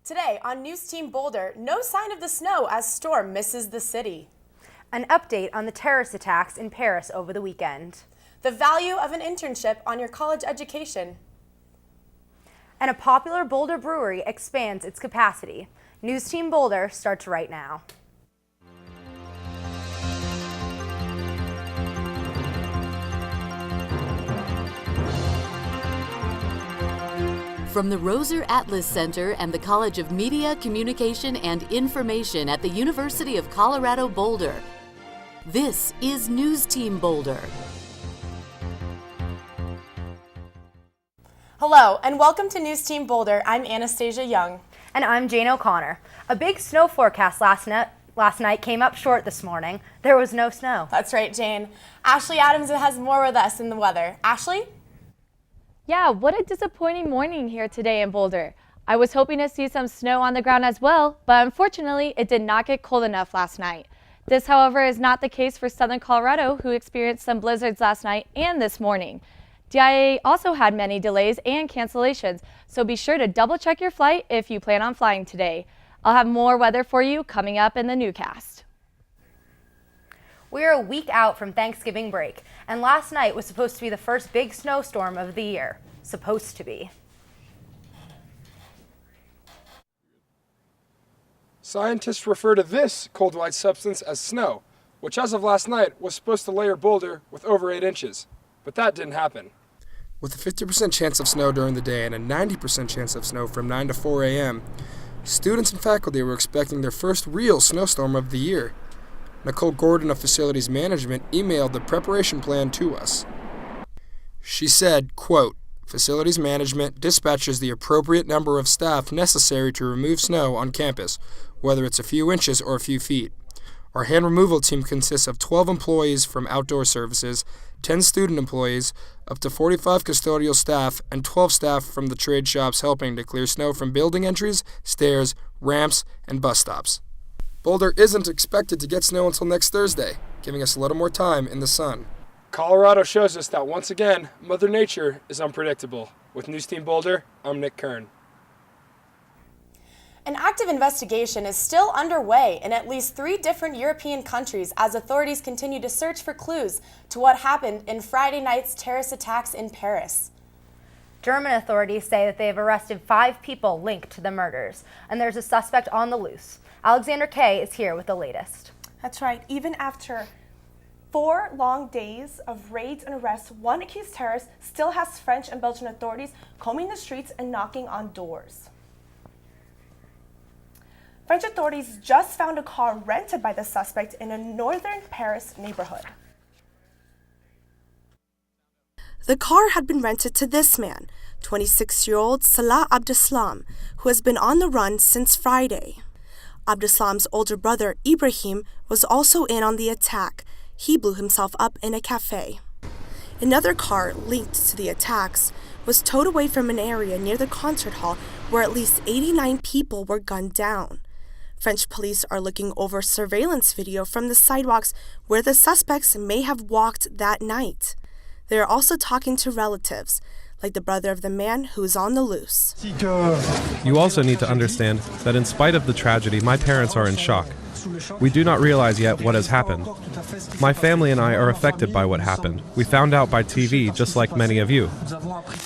Today on NewsTeam Boulder, no sign of the snow as storm misses the city. An update on the terrorist attacks in Paris over the weekend. The value of an internship on your college education. And a popular Boulder brewery expands its capacity. NewsTeam Boulder starts right now. From the Roser Atlas Center and the College of Media, Communication, and Information at the University of Colorado Boulder, this is NewsTeam Boulder. Hello, and welcome to NewsTeam Boulder. I'm Anastasia Young. And I'm Jane O'Connor. A big snow forecast last night came up short this morning. There was no snow. That's right, Jane. Ashley Adams has more with us in the weather. Ashley? Yeah, what a disappointing morning here today in Boulder. I was hoping to see some snow on the ground as well, but unfortunately it did not get cold enough last night. This, however, is not the case for southern Colorado, who experienced some blizzards last night and this morning. DIA also had many delays and cancellations, so be sure to double check your flight if you plan on flying today. I'll have more weather for you coming up in the newscast. We're a week out from Thanksgiving break, and last night was supposed to be the first big snowstorm of the year. Supposed to be. Scientists refer to this cold white substance as snow, which as of last night was supposed to layer Boulder with over 8 inches. But that didn't happen. With a 50% chance of snow during the day and a 90% chance of snow from 9 to 4 a.m., students and faculty were expecting their first real snowstorm of the year. Nicole Gordon of Facilities Management emailed the preparation plan to us. She said, quote, "Facilities Management dispatches the appropriate number of staff necessary to remove snow on campus, whether it's a few inches or a few feet. Our hand removal team consists of 12 employees from outdoor services, 10 student employees, up to 45 custodial staff, and 12 staff from the trade shops helping to clear snow from building entries, stairs, ramps, and bus stops." Boulder isn't expected to get snow until next Thursday, giving us a little more time in the sun. Colorado shows us that once again, Mother Nature is unpredictable. With NewsTeam Boulder, I'm Nick Kern. An active investigation is still underway in at least 3 different European countries as authorities continue to search for clues to what happened in Friday night's terrorist attacks in Paris. German authorities say that they have arrested 5 people linked to the murders, and there's a suspect on the loose. Alexander Kay is here with the latest. That's right. Even after 4 long days of raids and arrests, one accused terrorist still has French and Belgian authorities combing the streets and knocking on doors. French authorities just found a car rented by the suspect in a northern Paris neighborhood. The car had been rented to this man, 26-year-old Salah Abdeslam, who has been on the run since Friday. Abdeslam's older brother, Ibrahim, was also in on the attack. He blew himself up in a cafe. Another car linked to the attacks was towed away from an area near the concert hall where at least 89 people were gunned down. French police are looking over surveillance video from the sidewalks where the suspects may have walked that night. They are also talking to relatives, like the brother of the man who's on the loose. You also need to understand that in spite of the tragedy, my parents are in shock. We do not realize yet what has happened. My family and I are affected by what happened. We found out by TV, just like many of you.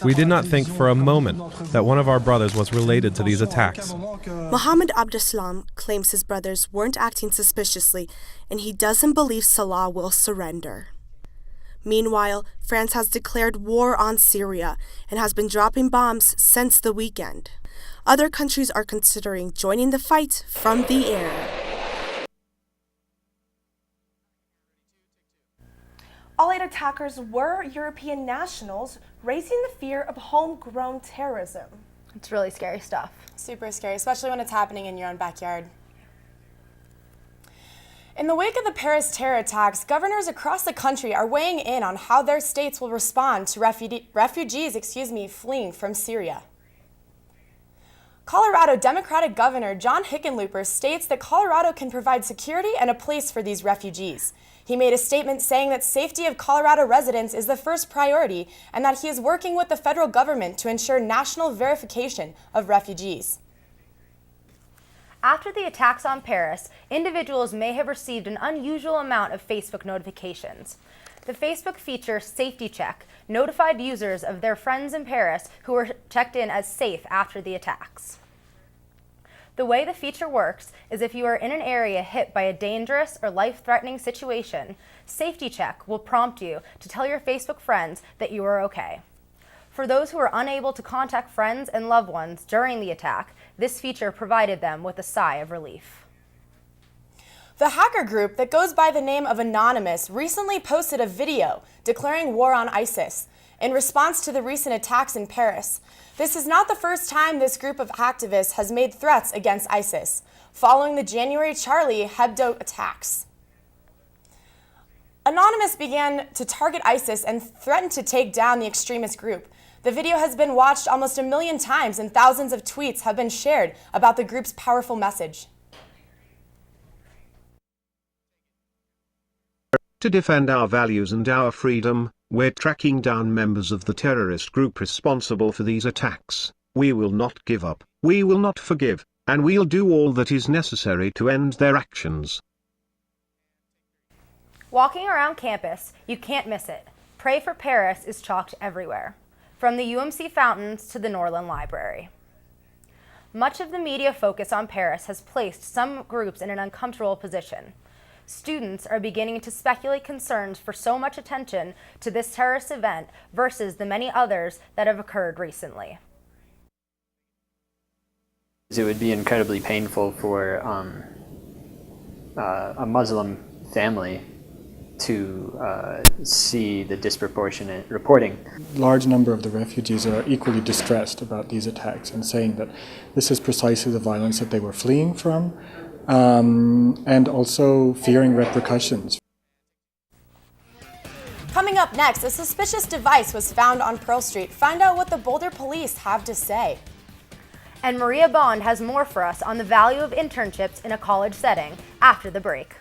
We did not think for a moment that one of our brothers was related to these attacks. Mohammed Abdeslam claims his brothers weren't acting suspiciously, and he doesn't believe Salah will surrender. Meanwhile, France has declared war on Syria and has been dropping bombs since the weekend. Other countries are considering joining the fight from the air. All 8 attackers were European nationals, raising the fear of homegrown terrorism. It's really scary stuff. Super scary, especially when it's happening in your own backyard. In the wake of the Paris terror attacks, governors across the country are weighing in on how their states will respond to refugees fleeing from Syria. Colorado Democratic Governor John Hickenlooper states that Colorado can provide security and a place for these refugees. He made a statement saying that safety of Colorado residents is the first priority and that he is working with the federal government to ensure national verification of refugees. After the attacks on Paris, individuals may have received an unusual amount of Facebook notifications. The Facebook feature Safety Check notified users of their friends in Paris who were checked in as safe after the attacks. The way the feature works is if you are in an area hit by a dangerous or life-threatening situation, Safety Check will prompt you to tell your Facebook friends that you are okay. For those who are unable to contact friends and loved ones during the attack, this feature provided them with a sigh of relief. The hacker group that goes by the name of Anonymous recently posted a video declaring war on ISIS in response to the recent attacks in Paris. This is not the first time this group of activists has made threats against ISIS, following the January Charlie Hebdo attacks. Anonymous began to target ISIS and threatened to take down the extremist group. The video has been watched almost 1 million times and thousands of tweets have been shared about the group's powerful message. To defend our values and our freedom, we're tracking down members of the terrorist group responsible for these attacks. We will not give up, we will not forgive, and we'll do all that is necessary to end their actions. Walking around campus, you can't miss it. Pray for Paris is chalked everywhere, from the UMC fountains to the Norland Library. Much of the media focus on Paris has placed some groups in an uncomfortable position. Students are beginning to speculate concerns for so much attention to this terrorist event versus the many others that have occurred recently. It would be incredibly painful for a Muslim family to see the disproportionate reporting. A large number of the refugees are equally distressed about these attacks and saying that this is precisely the violence that they were fleeing from, and also fearing repercussions. Coming up next, a suspicious device was found on Pearl Street. Find out what the Boulder police have to say. And Maria Bond has more for us on the value of internships in a college setting after the break.